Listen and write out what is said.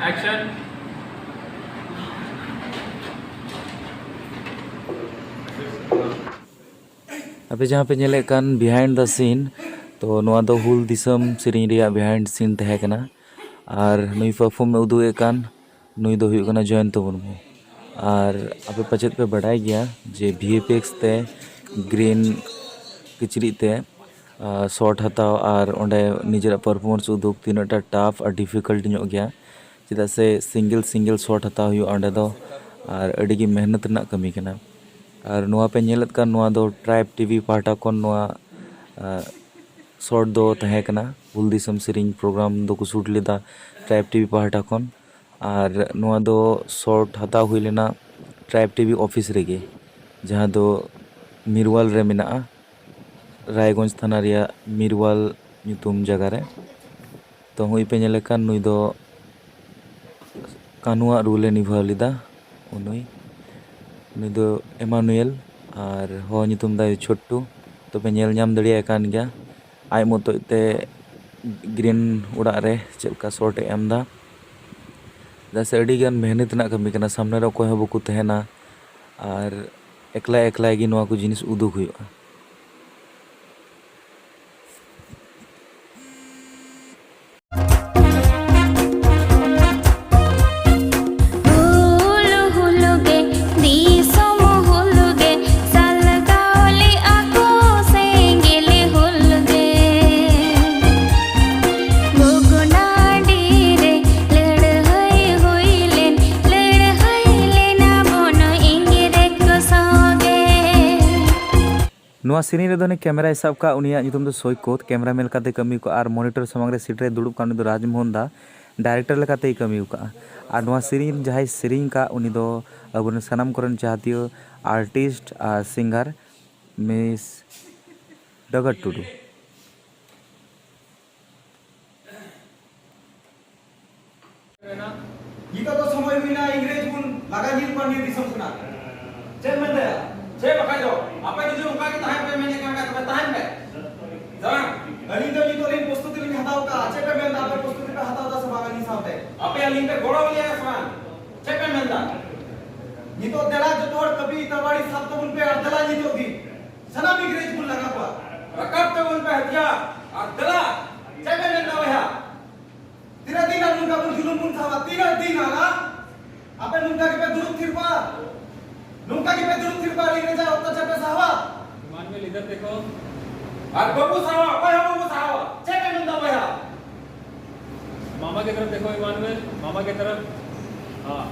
Action. अबे जहाँ पे नेले कान बिहाइंड द सीन तो नवा दो हुल दिसम सेरिंग रिया बिहाइंड सीन तहे कना और नुई परफॉर्म में उदुग कान नुई दो हुई कना जयंत मुर्मू और अबे पचेत पे बढ़ाई गया जे VFX ते ग्रीन किचरी ते शॉट हताव और ओंडे निजरा परफॉर्मेंस उदुग तीनटा टफ और डिफिकल्ट ᱧᱚᱜ गया चेदा से सिंगल शॉट हताव हुई ओंडे दो और अड़ी गी मेहनत रना कमी कना और नवा पे नेलत कान नवा दो ट्राइब टीवी पार्टा कोन नवा शॉट दो तहे कना हुल दिसम सेरिंग प्रोग्राम दो को शूट लेदा ट्राइब टीवी पार्टा कोन और नवा दो शॉट हताव हुई लेना ट्राइब टीवी ऑफिस रेगे जहाँ दो मिरवाल रे मेना रायगंज थाना रिया मिरवाल ᱧᱩᱛᱩᱢ जगह रे तो हुई पे नेले कान नुई दो कानुआ रूले निभाव लेदा उनुई नुई दो एमानुएल और हो ᱧᱩᱛᱩᱢ दा छोटू तो पे नेल ᱧᱟᱢ दड़िया कान गया आय मतो ते ग्रीन उड़ा रे चलका शॉट एम दा जैसे अड़ी गान मेहनत ना कमी कना सामने रे कोई बको तहना और एकला गी नवा को जिनिस उदुग हुआ। नवा सीरीज रे दोने कैमरा हिसाब का उनिया ᱧᱩᱛᱩᱢ ᱫᱚ सौकोत कैमरा मेल काते कमी को और मॉनिटर समंग रे सीट रे दुड़ुब कान दो राजमोहन दा डायरेक्टर लेकाते कमी का और नवा सीरीज जहां सीरीज का उनी दो अबन सनम करन चाहतियो आर्टिस्ट और सिंगर मिस डगर टुडू गीता तो समय बिना इंग्रेज गुण लगा जिल पर निर्दिशम सुना चल मैं दया छे बखाई दो apa itu muka kita hai pe mene kan ka tahan be jangan ali do itu rin प्रस्तुति में हटाओ का छे पे मैं आप प्रस्तुति पे हटाओ दा सभा गनी साथे apa ali पे गोड़ा लिया समान छे पे मैं दा ये तो दला जो तोड़ कभी तवाड़ी साहब तो उन पे अदला जी तो दी सना इंग्रेज गुण लगा पा रकब पे उन पे हथिया अदला छे पे मैं दा वहा तीन दिन उनका जुलूम उन था तीन दिन आला apa nunca के पे दुरुक थिरपा नुका की पे दुरुक थिरपा रे जा होता छे पे सावा मान में इधर देखो और बाबू सावा ओए बाबू सावा छे पे नंदा भैया मामा की तरफ देखो ईमान में मामा की तरफ हां